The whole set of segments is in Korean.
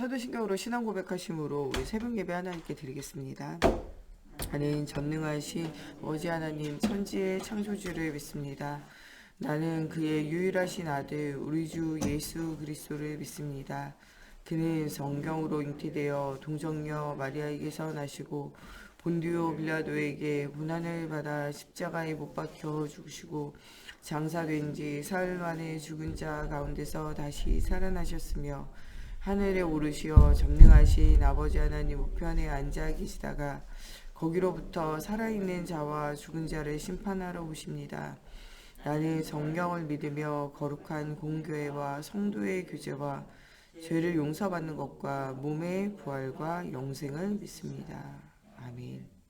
사도신경으로 신앙 고백하심으로 우리 새벽 예배 하나님께 드리겠습니다. 나는 전능하신 어지 하나님 천지의 창조주를 믿습니다. 나는 그의 유일하신 아들 우리 주 예수 그리스도를 믿습니다. 그는 성경으로 잉태되어 동정녀 마리아에게서 나시고 본디오 빌라도에게 고난을 받아 십자가에 못 박혀 죽으시고 장사된 지 사흘 만에 죽은 자 가운데서 다시 살아나셨으며 하늘에 오르시어 전능하신 아버지 하나님 우편에 앉아 계시다가 거기로부터 살아있는 자와 죽은 자를 심판하러 오십니다. 나는 성경을 믿으며 거룩한 공교회와 성도의 교제와 죄를 용서받는 것과 몸의 부활과 영생을 믿습니다. 아멘.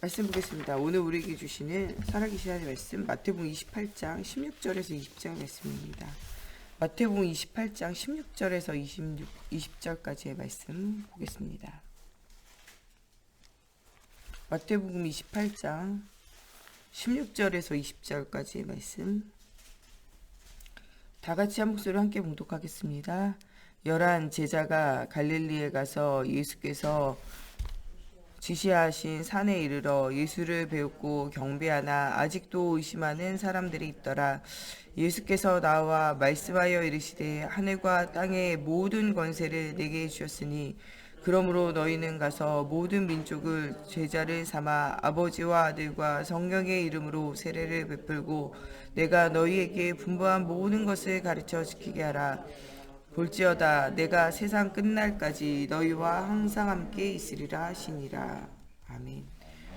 말씀 보겠습니다. 오늘 우리에게 주시는 살아계신 하나님의 말씀 마태복음 28장 16절에서 20절 말씀입니다. 마태복음 28장 16절에서 20절까지의 말씀 보겠습니다. 마태복음 28장 16절에서 20절까지의 말씀 다 같이 한 목소리로 함께 봉독하겠습니다. 11 제자가 갈릴리에 가서 예수께서 지시하신 산에 이르러 예수를 배우고 경배하나 아직도 의심하는 사람들이 있더라. 예수께서 나와 말씀하여 이르시되 하늘과 땅의 모든 권세를 내게 주셨으니 그러므로 너희는 가서 모든 민족을 제자를 삼아 아버지와 아들과 성령의 이름으로 세례를 베풀고 내가 너희에게 분부한 모든 것을 가르쳐 지키게 하라. 볼지어다 내가 세상 끝날까지 너희와 항상 함께 있으리라 하시니라. 아멘.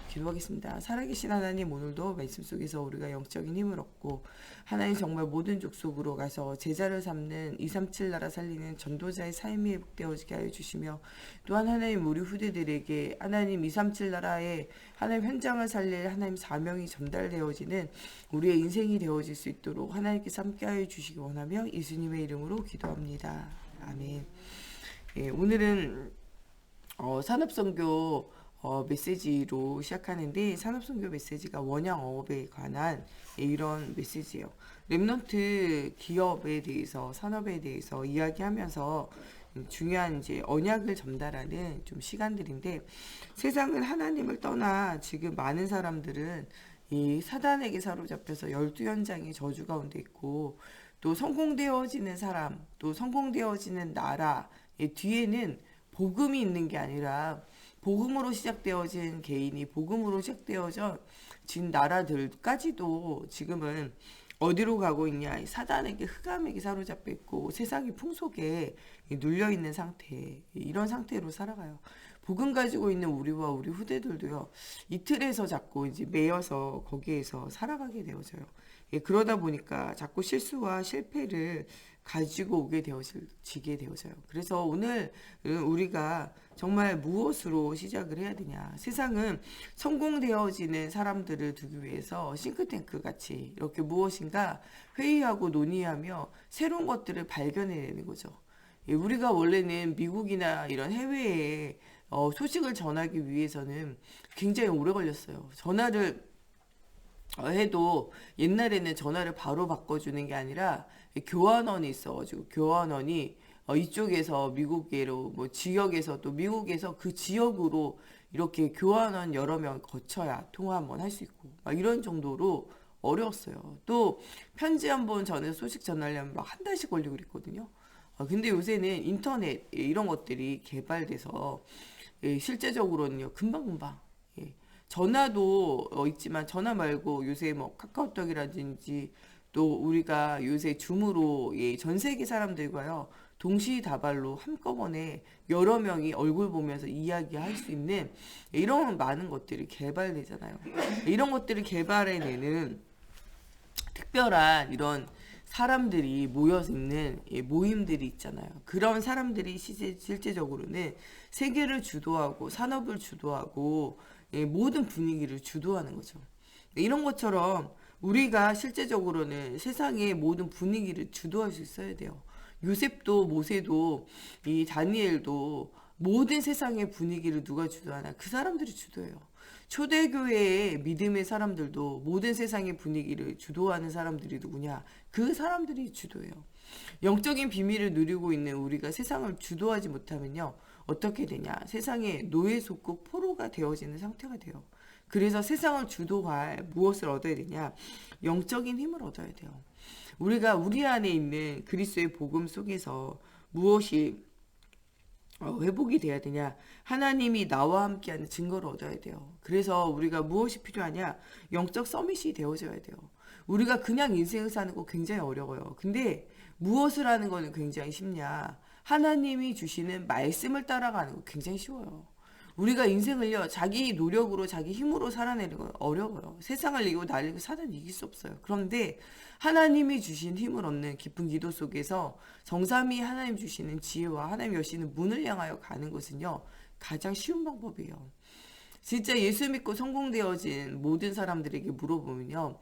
기도하겠습니다. 살아계신 하나님, 오늘도 말씀 속에서 우리가 영적인 힘을 얻고 하나님 정말 모든 족속으로 가서 제자를 삼는 237 나라 살리는 전도자의 삶이 회복되어지게 하여 주시며 또한 하나님 우리 후대들에게 하나님 237 나라의 하나님 현장을 살릴 하나님 사명이 전달되어지는 우리의 인생이 되어질 수 있도록 하나님께서 함께 하여 주시기 원하며 예수님의 이름으로 기도합니다. 아멘. 예, 오늘은 산업선교 메시지로 시작하는데 산업선교 메시지가 원양어업에 관한 이런 메시지예요. 랩넌트 기업에 대해서 산업에 대해서 이야기하면서 중요한 이제 언약을 전달하는 좀 시간들인데 세상은 하나님을 떠나 지금 많은 사람들은 이 사단에게 사로잡혀서 12현장의 저주 가운데 있고 또 성공되어지는 사람 또 성공되어지는 나라 뒤에는 복음이 있는 게 아니라 복음으로 시작되어진 개인이 복음으로 시작되어진 나라들까지도 지금은 어디로 가고 있냐 사단에게 흑암에게 사로잡혀 있고 세상의 풍속에 눌려있는 상태 이런 상태로 살아가요. 복음 가지고 있는 우리와 우리 후대들도요 이 틀에서 자꾸 이제 매여서 거기에서 살아가게 되어져요. 그러다 보니까 자꾸 실수와 실패를 가지고 오게 되어지게 되어져요. 그래서 오늘 우리가 정말 무엇으로 시작을 해야 되냐. 세상은 성공되어지는 사람들을 두기 위해서 싱크탱크 같이 이렇게 무엇인가 회의하고 논의하며 새로운 것들을 발견해내는 거죠. 우리가 원래는 미국이나 이런 해외에 소식을 전하기 위해서는 굉장히 오래 걸렸어요. 전화를 해도 옛날에는 전화를 바로 바꿔주는 게 아니라 교환원이 있어가지고 교환원이 이쪽에서 미국으로 뭐 지역에서 또 미국에서 그 지역으로 이렇게 교환원 여러 명 거쳐야 통화 한번 할 수 있고 막 이런 정도로 어려웠어요. 또 편지 한번 전해서 소식 전하려면 막 한 달씩 걸리고 그랬거든요. 근데 요새는 인터넷 이런 것들이 개발돼서 실제적으로는요 금방금방 전화도 있지만 전화 말고 요새 뭐 카카오톡이라든지 또 우리가 요새 줌으로 전 세계 사람들과요 동시다발로 한꺼번에 여러 명이 얼굴 보면서 이야기할 수 있는 이런 많은 것들이 개발되잖아요. 이런 것들을 개발해내는 특별한 이런 사람들이 모여서 있는 모임들이 있잖아요. 그런 사람들이 실제적으로는 세계를 주도하고 산업을 주도하고 모든 분위기를 주도하는 거죠. 이런 것처럼 우리가 실제적으로는 세상의 모든 분위기를 주도할 수 있어야 돼요. 요셉도 모세도 이 다니엘도 모든 세상의 분위기를 누가 주도하나? 그 사람들이 주도해요. 초대교회의 믿음의 사람들도 모든 세상의 분위기를 주도하는 사람들이 누구냐? 그 사람들이 주도해요. 영적인 비밀을 누리고 있는 우리가 세상을 주도하지 못하면요. 어떻게 되냐? 세상의 노예 속국 포로가 되어지는 상태가 돼요. 그래서 세상을 주도할 무엇을 얻어야 되냐? 영적인 힘을 얻어야 돼요. 우리가 우리 안에 있는 그리스도의 복음 속에서 무엇이 회복이 돼야 되냐? 하나님이 나와 함께하는 증거를 얻어야 돼요. 그래서 우리가 무엇이 필요하냐? 영적 서밋이 되어져야 돼요. 우리가 그냥 인생을 사는 거 굉장히 어려워요. 근데 무엇을 하는 거는 굉장히 쉽냐? 하나님이 주시는 말씀을 따라가는 거 굉장히 쉬워요. 우리가 인생을요, 자기 노력으로, 자기 힘으로 살아내는 건 어려워요. 세상을 이기고 나를 사단 이길 수 없어요. 그런데 하나님이 주신 힘을 얻는 깊은 기도 속에서 정삼위 하나님 주시는 지혜와 하나님 여시는 문을 향하여 가는 것은요, 가장 쉬운 방법이에요. 진짜 예수 믿고 성공되어진 모든 사람들에게 물어보면요,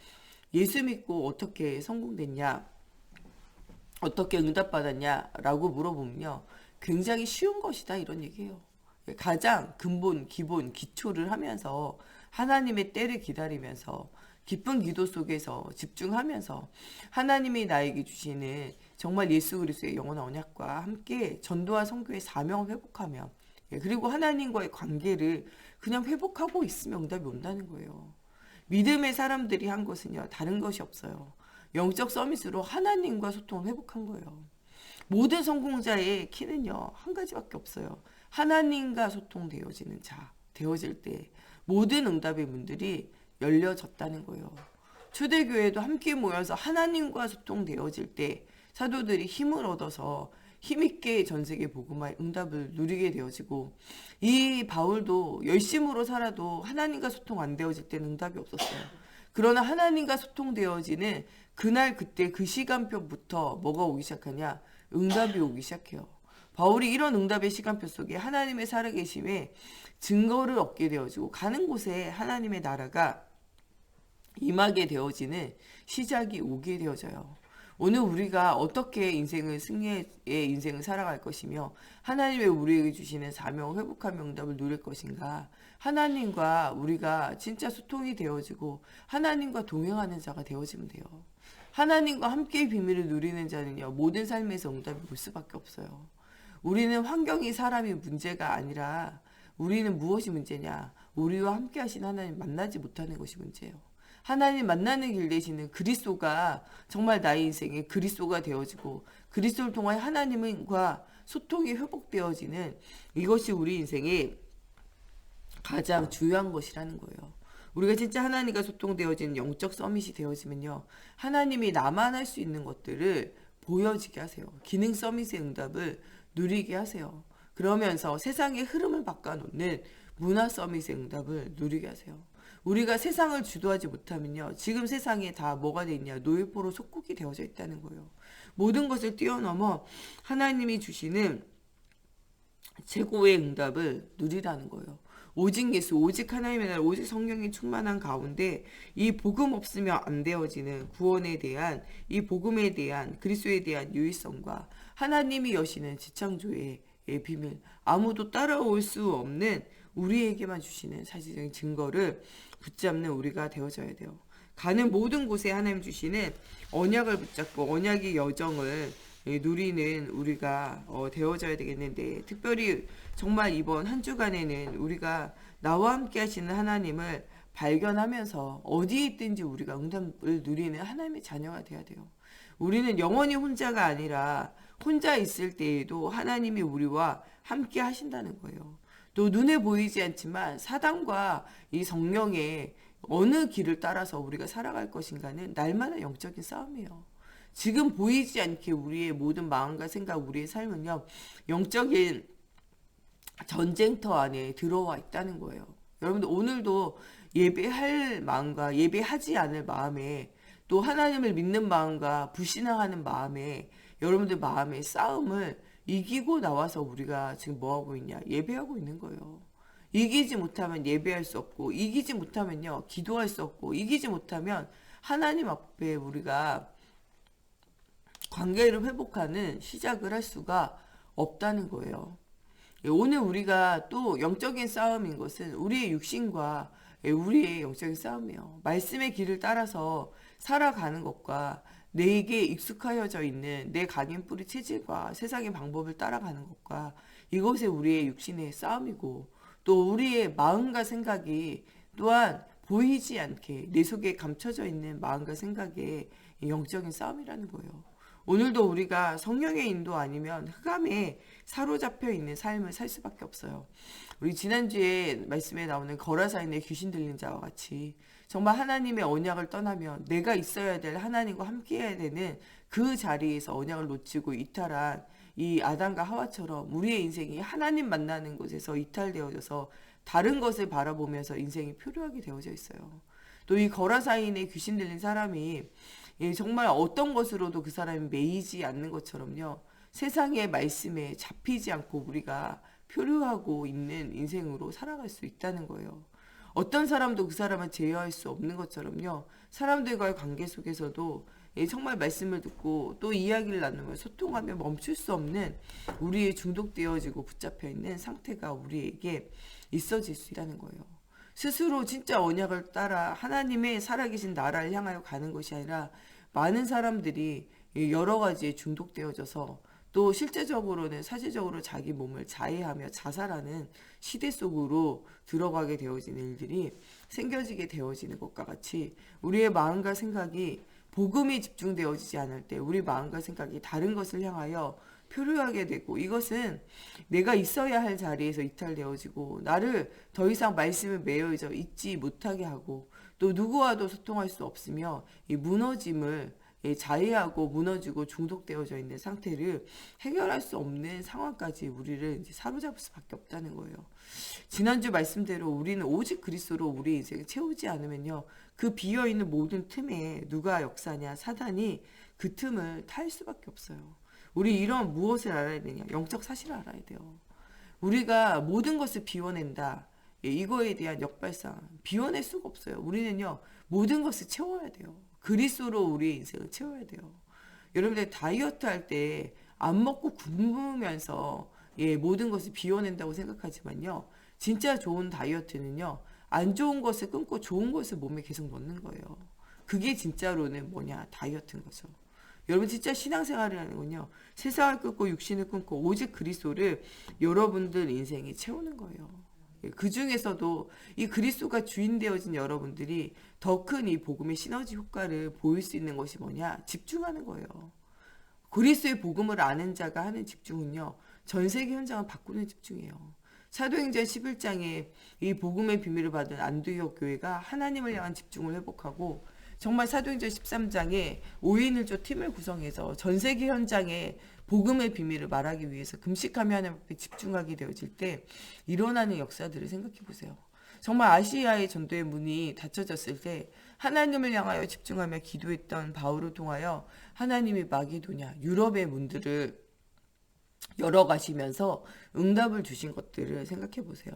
예수 믿고 어떻게 성공됐냐? 어떻게 응답받았냐? 라고 물어보면요, 굉장히 쉬운 것이다 이런 얘기예요. 가장 근본, 기본, 기초를 하면서 하나님의 때를 기다리면서 깊은 기도 속에서 집중하면서 하나님이 나에게 주시는 정말 예수 그리스도의 영원한 언약과 함께 전도와 선교의 사명을 회복하며 그리고 하나님과의 관계를 그냥 회복하고 있으면 응답이 온다는 거예요. 믿음의 사람들이 한 것은요, 다른 것이 없어요. 영적 서밋으로 하나님과 소통을 회복한 거예요. 모든 성공자의 키는요, 한 가지밖에 없어요. 하나님과 소통되어지는 자, 되어질 때 모든 응답의 문들이 열려졌다는 거예요. 초대교회도 함께 모여서 하나님과 소통되어질 때 사도들이 힘을 얻어서 힘있게 전세계 복음화의 응답을 누리게 되어지고, 이 바울도 열심으로 살아도 하나님과 소통 안 되어질 때는 응답이 없었어요. 그러나 하나님과 소통되어지는 그날 그때 그 시간표부터 뭐가 오기 시작하냐? 응답이 오기 시작해요. 바울이 이런 응답의 시간표 속에 하나님의 살아계심에 증거를 얻게 되어지고 가는 곳에 하나님의 나라가 임하게 되어지는 시작이 오게 되어져요. 오늘 우리가 어떻게 승리의 인생을 살아갈 것이며 하나님의 우리에게 주시는 사명을 회복하며 응답을 누릴 것인가? 하나님과 우리가 진짜 소통이 되어지고 하나님과 동행하는 자가 되어지면 돼요. 하나님과 함께 비밀을 누리는 자는요, 모든 삶에서 응답이 올 수밖에 없어요. 우리는 환경이 사람이 문제가 아니라 우리는 무엇이 문제냐? 우리와 함께 하신 하나님 만나지 못하는 것이 문제예요. 하나님 만나는 길 되시는 그리스도가 정말 나의 인생에 그리스도가 되어지고 그리스도를 통해 하나님과 소통이 회복되어지는 이것이 우리 인생의 가장 중요한 것이라는 거예요. 우리가 진짜 하나님과 소통되어지는 영적 서밋이 되어지면요, 하나님이 나만 할 수 있는 것들을 보여지게 하세요. 기능 서밋의 응답을 누리게 하세요. 그러면서 세상의 흐름을 바꿔놓는 문화 서밋의 응답을 누리게 하세요. 우리가 세상을 주도하지 못하면요, 지금 세상에 다 뭐가 돼 있냐? 노예포로 속국이 되어져 있다는 거예요. 모든 것을 뛰어넘어 하나님이 주시는 최고의 응답을 누리라는 거예요. 오직 예수, 오직 하나님의 나라, 오직 성령이 충만한 가운데 이 복음 없으면 안 되어지는 구원에 대한, 이 복음에 대한, 그리스도에 대한 유일성과 하나님이 여시는 지창조의 비밀, 아무도 따라올 수 없는 우리에게만 주시는 사실적인 증거를 붙잡는 우리가 되어져야 돼요. 가는 모든 곳에 하나님 주시는 언약을 붙잡고 언약의 여정을 누리는 우리가 되어져야 되겠는데, 특별히 정말 이번 한 주간에는 우리가 나와 함께 하시는 하나님을 발견하면서 어디에 있든지 우리가 응답을 누리는 하나님의 자녀가 되어야 돼요. 우리는 영원히 혼자가 아니라 혼자 있을 때에도 하나님이 우리와 함께 하신다는 거예요. 또 눈에 보이지 않지만 사단과 이 성령의 어느 길을 따라서 우리가 살아갈 것인가는 날마다 영적인 싸움이에요. 지금 보이지 않게 우리의 모든 마음과 생각, 우리의 삶은요, 영적인 전쟁터 안에 들어와 있다는 거예요. 여러분들 오늘도 예배할 마음과 예배하지 않을 마음에, 또 하나님을 믿는 마음과 불신앙하는 마음에, 여러분들 마음의 싸움을 이기고 나와서 우리가 지금 뭐하고 있냐? 예배하고 있는 거예요. 이기지 못하면 예배할 수 없고, 이기지 못하면요, 기도할 수 없고, 이기지 못하면 하나님 앞에 우리가 관계를 회복하는 시작을 할 수가 없다는 거예요. 오늘 우리가 또 영적인 싸움인 것은 우리의 육신과 우리의 영적인 싸움이에요. 말씀의 길을 따라서 살아가는 것과 내게 익숙하여져 있는 내 각인 뿌리 체질과 세상의 방법을 따라가는 것과 이것이 우리의 육신의 싸움이고 또 우리의 마음과 생각이 또한 보이지 않게 내 속에 감춰져 있는 마음과 생각의 영적인 싸움이라는 거예요. 오늘도 우리가 성령의 인도 아니면 흑암에 사로잡혀 있는 삶을 살 수밖에 없어요. 우리 지난주에 말씀에 나오는 거라사인의 귀신 들린 자와 같이 정말 하나님의 언약을 떠나면 내가 있어야 될 하나님과 함께해야 되는 그 자리에서 언약을 놓치고 이탈한 이 아담과 하와처럼 우리의 인생이 하나님 만나는 곳에서 이탈되어져서 다른 것을 바라보면서 인생이 표류하게 되어져 있어요. 또 이 거라사인의 귀신 들린 사람이 정말 어떤 것으로도 그 사람이 매이지 않는 것처럼요. 세상의 말씀에 잡히지 않고 우리가 표류하고 있는 인생으로 살아갈 수 있다는 거예요. 어떤 사람도 그 사람을 제어할 수 없는 것처럼요. 사람들과의 관계 속에서도 정말 말씀을 듣고 또 이야기를 나누며 소통하며 멈출 수 없는 우리의 중독되어지고 붙잡혀 있는 상태가 우리에게 있어질 수 있다는 거예요. 스스로 진짜 언약을 따라 하나님의 살아계신 나라를 향하여 가는 것이 아니라 많은 사람들이 여러 가지에 중독되어져서 또 실제적으로는 사실적으로 자기 몸을 자해하며 자살하는 시대 속으로 들어가게 되어지는 일들이 생겨지게 되어지는 것과 같이 우리의 마음과 생각이 복음이 집중되어지지 않을 때 우리 마음과 생각이 다른 것을 향하여 표류하게 되고 이것은 내가 있어야 할 자리에서 이탈되어지고 나를 더 이상 말씀에 매여져 있지 못하게 하고 또 누구와도 소통할 수 없으며 이 무너짐을 자해하고 무너지고 중독되어져 있는 상태를 해결할 수 없는 상황까지 우리를 이제 사로잡을 수밖에 없다는 거예요. 지난주 말씀대로 우리는 오직 그리스도로 우리 인생을 채우지 않으면요. 그 비어있는 모든 틈에 누가 역사냐 사단이 그 틈을 탈 수밖에 없어요. 우리 이런 무엇을 알아야 되냐? 영적 사실을 알아야 돼요. 우리가 모든 것을 비워낸다. 이거에 대한 역발상 비워낼 수가 없어요. 우리는요 모든 것을 채워야 돼요. 그리스도로 우리의 인생을 채워야 돼요. 여러분들 다이어트 할 때 안 먹고 굶으면서 모든 것을 비워낸다고 생각하지만요. 진짜 좋은 다이어트는요. 안 좋은 것을 끊고 좋은 것을 몸에 계속 넣는 거예요. 그게 진짜로는 뭐냐? 다이어트인 거죠. 여러분 진짜 신앙생활이라는 건요. 세상을 끊고 육신을 끊고 오직 그리스도를 여러분들 인생에 채우는 거예요. 그 중에서도 이 그리스도가 주인 되어진 여러분들이 더 큰 이 복음의 시너지 효과를 보일 수 있는 것이 뭐냐? 집중하는 거예요. 그리스도의 복음을 아는 자가 하는 집중은요. 전 세계 현장을 바꾸는 집중이에요. 사도행전 11장에 이 복음의 비밀을 받은 안디옥 교회가 하나님을 향한 집중을 회복하고 정말 사도행전 13장에 5인 1조 팀을 구성해서 전 세계 현장에 복음의 비밀을 말하기 위해서 금식하며 하나님 앞에 집중하게 되어질 때 일어나는 역사들을 생각해 보세요. 정말 아시아의 전도의 문이 닫혀졌을 때 하나님을 향하여 집중하며 기도했던 바울을 통하여 하나님이 마게도냐 유럽의 문들을 열어가시면서 응답을 주신 것들을 생각해 보세요.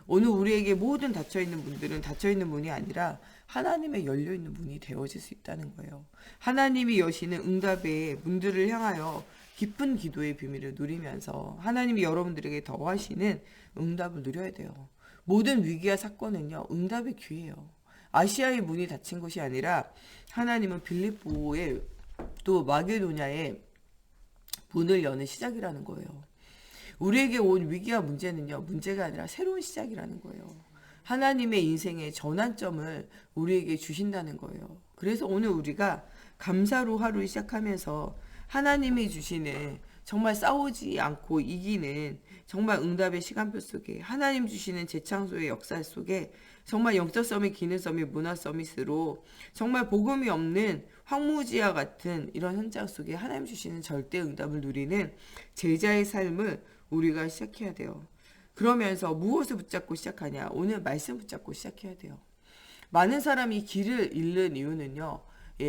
오늘 우리에게 모든 닫혀있는 문들은 닫혀있는 문이 아니라 하나님의 열려있는 문이 되어질 수 있다는 거예요. 하나님이 여시는 응답의 문들을 향하여 깊은 기도의 비밀을 누리면서 하나님이 여러분들에게 더하시는 응답을 누려야 돼요. 모든 위기와 사건은요. 응답의 기회예요. 아시아의 문이 닫힌 것이 아니라 하나님은 빌립보의 또 마게도냐의 문을 여는 시작이라는 거예요. 우리에게 온 위기와 문제는요. 문제가 아니라 새로운 시작이라는 거예요. 하나님의 인생의 전환점을 우리에게 주신다는 거예요. 그래서 오늘 우리가 감사로 하루를 시작하면서 하나님이 주시는 정말 싸우지 않고 이기는 정말 응답의 시간표 속에 하나님 주시는 재창조의 역사 속에 정말 영적 서밋, 기능 서밋, 문화 서밋으로 정말 복음이 없는 황무지와 같은 이런 현장 속에 하나님 주시는 절대 응답을 누리는 제자의 삶을 우리가 시작해야 돼요. 그러면서 무엇을 붙잡고 시작하냐? 오늘 말씀 붙잡고 시작해야 돼요. 많은 사람이 길을 잃는 이유는요.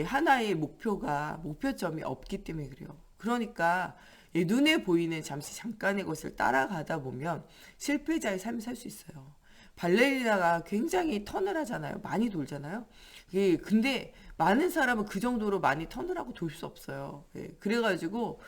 하나의 목표점이 없기 때문에 그래요. 그러니까 눈에 보이는 잠깐의 것을 따라가다 보면 실패자의 삶을 살 수 있어요. 발레리나가 굉장히 턴을 하잖아요. 많이 돌잖아요. 근데 많은 사람은 그 정도로 많이 턴을 하고 돌 수 없어요. 그래가지고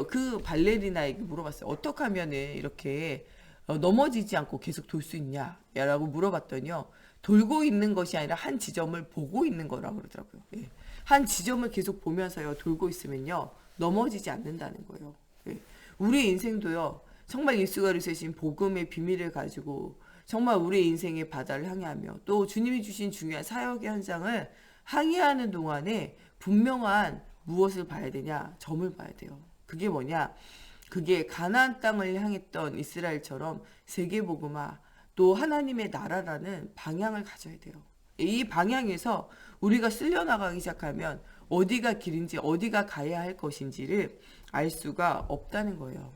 그 발레리나에게 물어봤어요. 어떻게 하면은 이렇게 넘어지지 않고 계속 돌 수 있냐? 라고 물어봤더니요. 돌고 있는 것이 아니라 한 지점을 보고 있는 거라고 그러더라고요. 예. 한 지점을 계속 보면서요. 돌고 있으면요. 넘어지지 않는다는 거예요. 예. 우리 인생도요. 정말 예수 그리스도의 복음의 비밀을 가지고 정말 우리의 인생의 바다를 항해하며 또 주님이 주신 중요한 사역의 현장을 항해하는 동안에 분명한 무엇을 봐야 되냐? 점을 봐야 돼요. 그게 뭐냐? 그게 가나안 땅을 향했던 이스라엘처럼 세계복음화 또 하나님의 나라라는 방향을 가져야 돼요. 이 방향에서 우리가 쓸려나가기 시작하면 어디가 길인지 어디가 가야 할 것인지를 알 수가 없다는 거예요.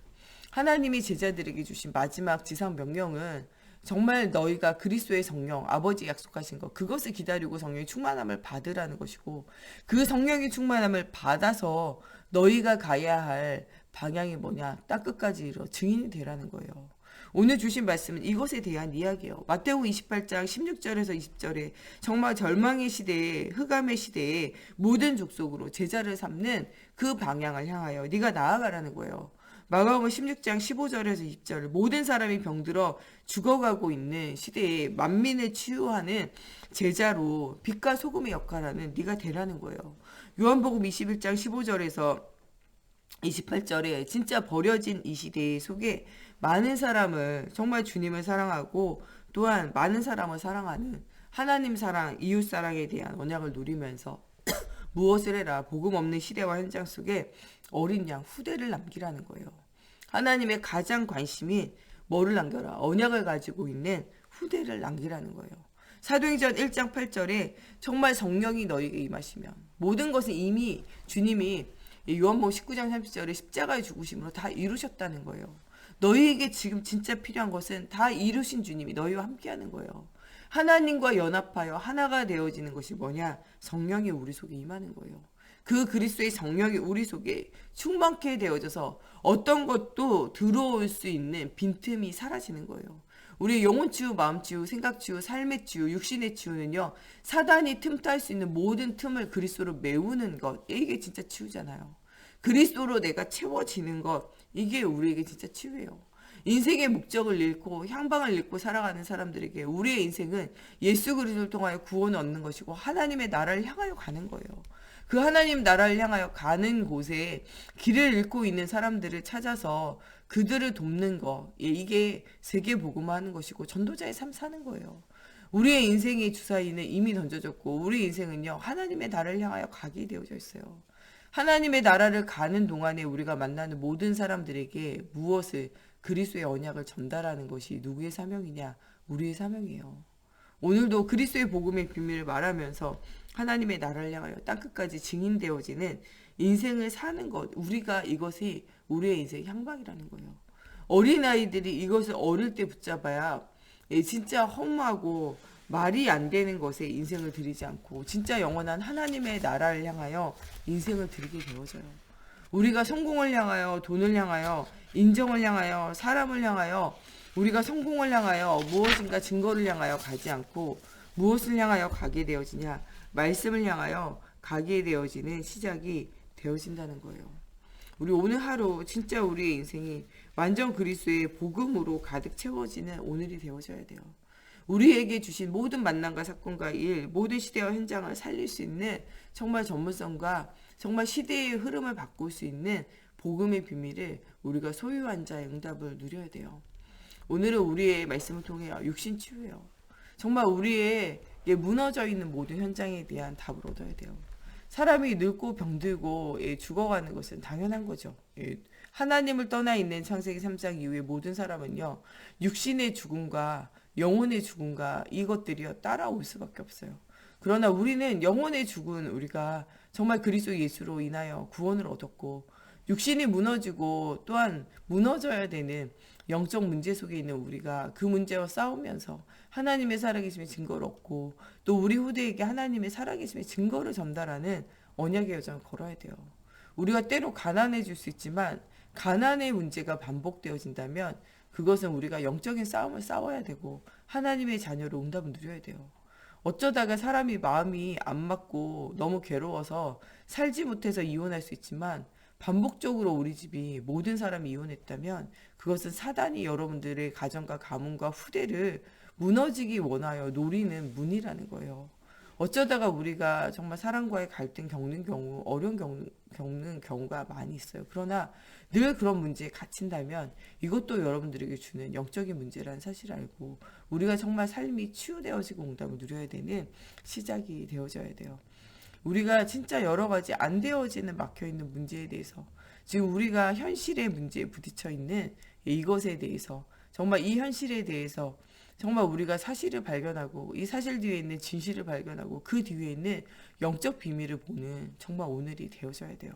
하나님이 제자들에게 주신 마지막 지상 명령은 정말 너희가 그리스도의 성령, 아버지 약속하신 것, 그것을 기다리고 성령의 충만함을 받으라는 것이고 그 성령의 충만함을 받아서 너희가 가야 할 방향이 뭐냐? 땅 끝까지 이르러 증인이 되라는 거예요. 오늘 주신 말씀은 이것에 대한 이야기예요. 마태복음 28장 16절에서 20절에 정말 절망의 시대에 흑암의 시대에 모든 족속으로 제자를 삼는 그 방향을 향하여 네가 나아가라는 거예요. 마가복음 16장 15절에서 20절 모든 사람이 병들어 죽어가고 있는 시대에 만민을 치유하는 제자로 빛과 소금의 역할하는 네가 되라는 거예요. 요한복음 21장 15절에서 28절에 진짜 버려진 이 시대 속에 많은 사람을 정말 주님을 사랑하고 또한 많은 사람을 사랑하는 하나님 사랑, 이웃 사랑에 대한 언약을 누리면서 무엇을 해라 복음 없는 시대와 현장 속에 어린 양 후대를 남기라는 거예요. 하나님의 가장 관심이 뭐를 남겨라? 언약을 가지고 있는 후대를 남기라는 거예요. 사도행전 1장 8절에 정말 성령이 너희에게 임하시면 모든 것은 이미 주님이 요한복음 19장 30절에 십자가의 죽으심으로 다 이루셨다는 거예요. 너희에게 지금 진짜 필요한 것은 다 이루신 주님이 너희와 함께하는 거예요. 하나님과 연합하여 하나가 되어지는 것이 뭐냐? 성령이 우리 속에 임하는 거예요. 그 그리스도의 성령이 우리 속에 충만케 되어져서 어떤 것도 들어올 수 있는 빈틈이 사라지는 거예요. 우리 영혼 치유, 마음 치유, 생각 치유, 삶의 치유, 육신의 치유는요. 사단이 틈탈 수 있는 모든 틈을 그리스도로 메우는 것. 이게 진짜 치유잖아요. 그리스도로 내가 채워지는 것. 이게 우리에게 진짜 치유예요. 인생의 목적을 잃고 향방을 잃고 살아가는 사람들에게 우리의 인생은 예수 그리스도를 통하여 구원을 얻는 것이고 하나님의 나라를 향하여 가는 거예요. 그 하나님 나라를 향하여 가는 곳에 길을 잃고 있는 사람들을 찾아서 그들을 돕는 거, 이게 세계 복음화하는 것이고 전도자의 삶 사는 거예요. 우리의 인생의 주사위는 이미 던져졌고 우리 인생은요 하나님의 나라를 향하여 가게 되어져 있어요. 하나님의 나라를 가는 동안에 우리가 만나는 모든 사람들에게 무엇을 그리스도의 언약을 전달하는 것이 누구의 사명이냐? 우리의 사명이에요. 오늘도 그리스도의 복음의 비밀을 말하면서 하나님의 나라를 향하여 땅끝까지 증인되어지는 인생을 사는 것, 우리가 이것이 우리의 인생의 향방이라는 거예요. 어린아이들이 이것을 어릴 때 붙잡아야 진짜 허무하고 말이 안 되는 것에 인생을 들이지 않고 진짜 영원한 하나님의 나라를 향하여 인생을 들이게 되어져요. 우리가 성공을 향하여, 돈을 향하여, 인정을 향하여, 사람을 향하여, 우리가 성공을 향하여 무엇인가 증거를 향하여 가지 않고 무엇을 향하여 가게 되어지냐? 말씀을 향하여 가게 되어지는 시작이 되어진다는 거예요. 우리 오늘 하루 진짜 우리의 인생이 완전 그리스도의 복음으로 가득 채워지는 오늘이 되어져야 돼요. 우리에게 주신 모든 만남과 사건과 일, 모든 시대와 현장을 살릴 수 있는 정말 전문성과 정말 시대의 흐름을 바꿀 수 있는 복음의 비밀을 우리가 소유한 자의 응답을 누려야 돼요. 오늘은 우리의 말씀을 통해 육신 치유예요. 정말 우리의 무너져 있는 모든 현장에 대한 답을 얻어야 돼요. 사람이 늙고 병들고 죽어가는 것은 당연한 거죠. 하나님을 떠나 있는 창세기 3장 이후에 모든 사람은요. 육신의 죽음과 영혼의 죽음과 이것들이요. 따라올 수밖에 없어요. 그러나 우리는 영혼의 죽은 우리가 정말 그리스도 예수로 인하여 구원을 얻었고 육신이 무너지고 또한 무너져야 되는 영적 문제 속에 있는 우리가 그 문제와 싸우면서 하나님의 살아계심의 증거를 얻고 또 우리 후대에게 하나님의 살아계심의 증거를 전달하는 언약의 여정을 걸어야 돼요. 우리가 때로 가난해질 수 있지만 가난의 문제가 반복되어진다면 그것은 우리가 영적인 싸움을 싸워야 되고 하나님의 자녀로 응답을 누려야 돼요. 어쩌다가 사람이 마음이 안 맞고 너무 괴로워서 살지 못해서 이혼할 수 있지만 반복적으로 우리 집이 모든 사람이 이혼했다면 그것은 사단이 여러분들의 가정과 가문과 후대를 무너지기 원하여 노리는 문이라는 거예요. 어쩌다가 우리가 정말 사람과의 갈등 겪는 경우, 겪는 경우가 많이 있어요. 그러나 늘 그런 문제에 갇힌다면 이것도 여러분들에게 주는 영적인 문제라는 사실을 알고 우리가 정말 삶이 치유되어지고 응답을 누려야 되는 시작이 되어져야 돼요. 우리가 진짜 여러 가지 안 되어지는 막혀 있는 문제에 대해서 지금 우리가 현실의 문제에 부딪혀 있는 이것에 대해서 정말 이 현실에 대해서 정말 우리가 사실을 발견하고 이 사실 뒤에 있는 진실을 발견하고 그 뒤에 있는 영적 비밀을 보는 정말 오늘이 되어져야 돼요.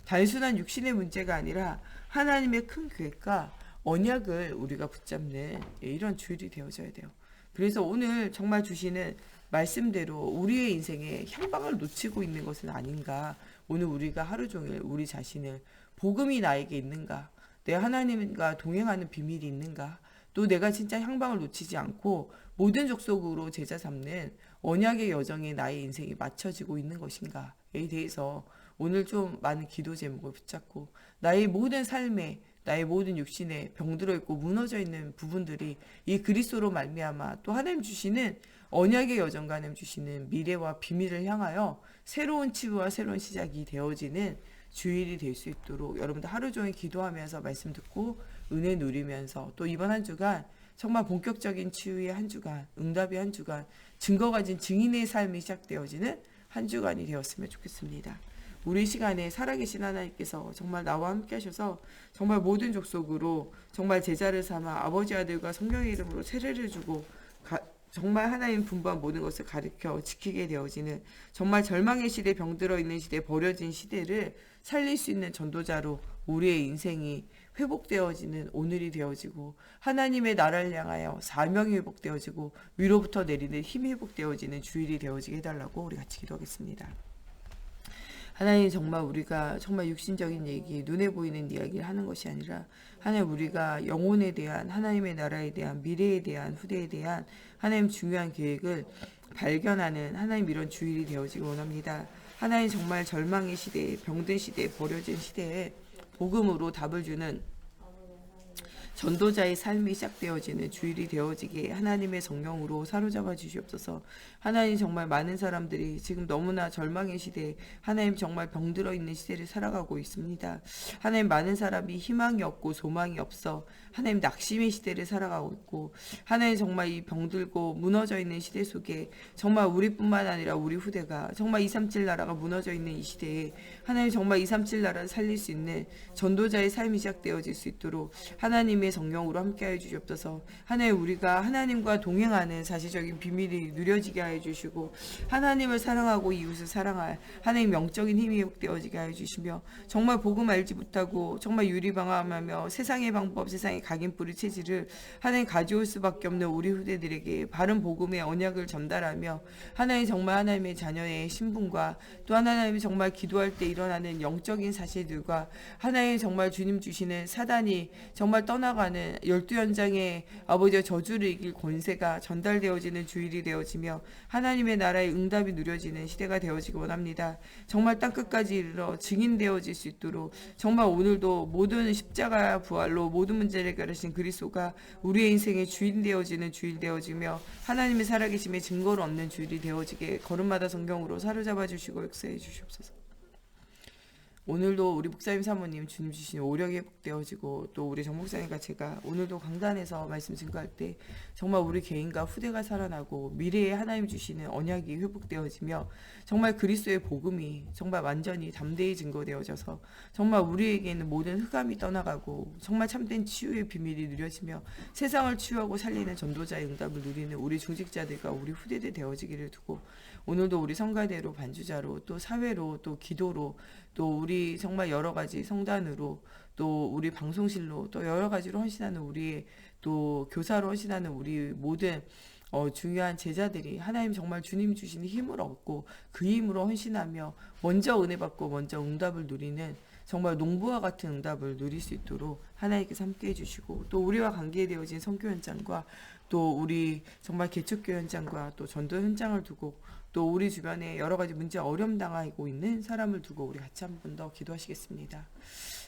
단순한 육신의 문제가 아니라 하나님의 큰 계획과 언약을 우리가 붙잡는 이런 주일이 되어져야 돼요. 그래서 오늘 정말 주시는 말씀대로 우리의 인생에 향방을 놓치고 있는 것은 아닌가. 오늘 우리가 하루 종일 우리 자신을 복음이 나에게 있는가? 내 하나님과 동행하는 비밀이 있는가? 또 내가 진짜 향방을 놓치지 않고 모든 족속으로 제자 삼는 언약의 여정에 나의 인생이 맞춰지고 있는 것인가에 대해서 오늘 좀 많은 기도 제목을 붙잡고 나의 모든 삶에 나의 모든 육신에 병들어 있고 무너져 있는 부분들이 이 그리스도로 말미암아 또 하나님 주시는 언약의 여정과 하나님 주시는 미래와 비밀을 향하여 새로운 치유와 새로운 시작이 되어지는 주일이 될 수 있도록 여러분들 하루 종일 기도하면서 말씀 듣고 은혜 누리면서 또 이번 한 주간 정말 본격적인 치유의 한 주간, 응답의 한 주간, 증거 가진 증인의 삶이 시작되어지는 한 주간이 되었으면 좋겠습니다. 우리 시간에 살아계신 하나님께서 정말 나와 함께 하셔서 정말 모든 족속으로 정말 제자를 삼아 아버지 아들과 성령의 이름으로 세례를 주고 정말 하나님 분부한 모든 것을 가르쳐 지키게 되어지는 정말 절망의 시대, 병들어 있는 시대, 버려진 시대를 살릴 수 있는 전도자로 우리의 인생이 회복되어지는 오늘이 되어지고 하나님의 나라를 향하여 사명이 회복되어지고 위로부터 내리는 힘이 회복되어지는 주일이 되어지게 해달라고 우리 같이 기도하겠습니다. 하나님 정말 우리가 정말 육신적인 얘기, 눈에 보이는 이야기를 하는 것이 아니라 하나님 우리가 영혼에 대한 하나님의 나라에 대한 미래에 대한 후대에 대한 하나님 중요한 계획을 발견하는 하나님 이런 주일이 되어지기 원합니다. 하나님 정말 절망의 시대에 병든 시대에 버려진 시대에 복음으로 답을 주는 전도자의 삶이 시작되어지는 주일이 되어지게 하나님의 성령으로 사로잡아 주시옵소서. 하나님 정말 많은 사람들이 지금 너무나 절망의 시대에 하나님 정말 병들어 있는 시대를 살아가고 있습니다. 하나님 많은 사람이 희망이 없고 소망이 없어 하나님 낙심의 시대를 살아가고 있고 하나님 정말 이 병들고 무너져 있는 시대 속에 정말 우리뿐만 아니라 우리 후대가 정말 237 나라가 무너져 있는 이 시대에 하나님 정말 237 나라를 살릴 수 있는 전도자의 삶이 시작되어질 수 있도록 하나님의 성령으로 함께하여 주시옵소서. 하나님 우리가 하나님과 동행하는 사실적인 비밀이 누려지게 하여 주시고 하나님을 사랑하고 이웃을 사랑할 하나님 영적인 힘이 회복되어지게 하여 주시며 정말 복음 알지 못하고 정말 유리방황하며 세상의 방법 세상의 각인뿌리 체질을 하나님 가져올 수밖에 없는 우리 후대들에게 바른 복음의 언약을 전달하며 하나님 정말 하나님의 자녀의 신분과 또 하나님이 정말 기도할 때 일어나는 영적인 사실들과 하나님 정말 주님 주시는 사단이 정말 떠나가는 12연장의 아버지의 저주를 이길 권세가 전달되어지는 주일이 되어지며 하나님의 나라의 응답이 누려지는 시대가 되어지기 원합니다. 정말 땅끝까지 이르러 증인되어질 수 있도록 정말 오늘도 모든 십자가 부활로 모든 문제를 해결하신 그리스도가 우리의 인생의 주인 되어지는 주일 되어지며 하나님의 살아계심의 증거를 얻는 주일이 되어지게 걸음마다 성경으로 사로잡아 주시고 역사해 주시옵소서. 오늘도 우리 목사님 사모님 주님 주신 오력이 회복되어지고 또 우리 정 목사님과 제가 오늘도 강단에서 말씀 증거할 때 정말 우리 개인과 후대가 살아나고 미래에 하나님 주시는 언약이 회복되어지며 정말 그리스도의 복음이 정말 완전히 담대히 증거되어져서 정말 우리에게는 모든 흑암이 떠나가고 정말 참된 치유의 비밀이 누려지며 세상을 치유하고 살리는 전도자의 응답을 누리는 우리 중직자들과 우리 후대들 되어지기를 두고 오늘도 우리 성가대로 반주자로 또 사회로 또 기도로 또 우리 정말 여러 가지 성단으로 또 우리 방송실로 또 여러 가지로 헌신하는 우리의 또 교사로 헌신하는 우리 모든 중요한 제자들이 하나님 정말 주님 주신 힘을 얻고 그 힘으로 헌신하며 먼저 은혜 받고 먼저 응답을 누리는 정말 농부와 같은 응답을 누릴 수 있도록 하나님께서 함께 해주시고, 또 우리와 관계되어진 선교 현장과 또 우리 정말 개척교 현장과 또 전도 현장을 두고 또 우리 주변에 여러 가지 문제 어려움 당하고 있는 사람을 두고 우리 같이 한 번 더 기도하시겠습니다.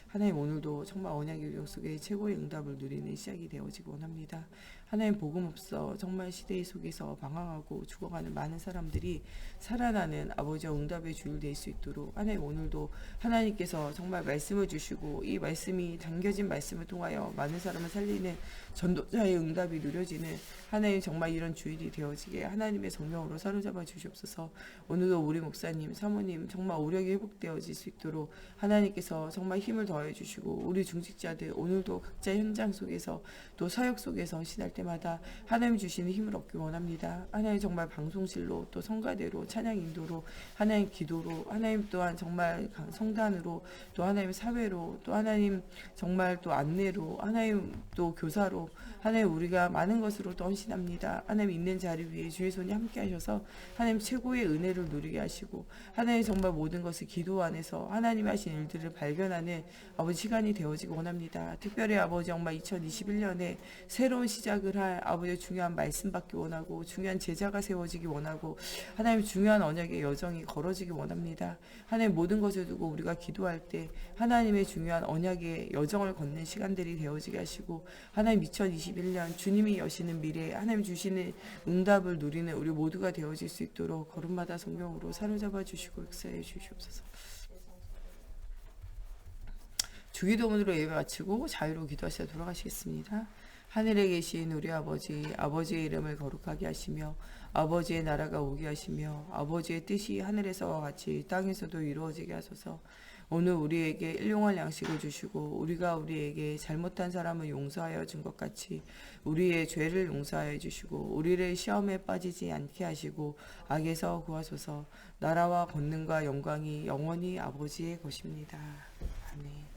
하나님, 오늘도 정말 언약의 요정 속에 최고의 응답을 누리는 시작이 되어지기 원합니다. 하나님, 복음 없어 정말 시대 속에서 방황하고 죽어가는 많은 사람들이 살아나는 아버지와 응답의 주일 될 수 있도록 하나님, 오늘도 하나님께서 정말 말씀을 주시고 이 말씀이 담겨진 말씀을 통하여 많은 사람을 살리는 전도자의 응답이 누려지는 하나님, 정말 이런 주일이 되어지게 하나님의 성령으로 사로잡아 주시옵소서. 오늘도 우리 목사님, 사모님 정말 오력이 회복되어질 수 있도록 하나님께서 정말 힘을 더해 주시고, 우리 중직자들 오늘도 각자 현장 속에서 또 사역 속에서 헌신할 때마다 하나님 주시는 힘을 얻기 원합니다. 하나님, 정말 방송실로 또 성가대로 찬양 인도로 하나님 기도로 하나님 또한 정말 성단으로 또 하나님 사회로 또 하나님 정말 또 안내로 하나님 또 교사로 하나님 우리가 많은 것으로 또 헌신합니다. 하나님 있는 자리 위에 주의 손이 함께 하셔서 하나님 최고의 은혜를 누리게 하시고 하나님 정말 모든 것을 기도 안에서 하나님 하신 일들을 발견하는 아버지 시간이 되어지기 원합니다. 특별히 아버지 정말 2021년에 새로운 시작을 할 아버지의 중요한 말씀 받기 원하고 중요한 제자가 세워지기 원하고 하나님 중요한 언약의 여정이 걸어지기 원합니다. 하나님 모든 것을 두고 우리가 기도할 때 하나님의 중요한 언약의 여정을 걷는 시간들이 되어지게 하시고 하나님 2021년 주님이 여시는 미래에 하나님 주시는 응답을 누리는 우리 모두가 되어질 수 있도록 걸음마다 성령으로 사로잡아 주시고 역사해 주시옵소서. 주기도문으로 예배 마치고 자유로 기도하시다 돌아가시겠습니다. 하늘에 계신 우리 아버지, 아버지의 이름을 거룩하게 하시며 아버지의 나라가 오게 하시며 아버지의 뜻이 하늘에서와 같이 땅에서도 이루어지게 하소서. 오늘 우리에게 일용할 양식을 주시고 우리가 우리에게 잘못한 사람을 용서하여 준 것 같이 우리의 죄를 용서하여 주시고 우리를 시험에 빠지지 않게 하시고 악에서 구하소서. 나라와 권능과 영광이 영원히 아버지의 것입니다. 아멘.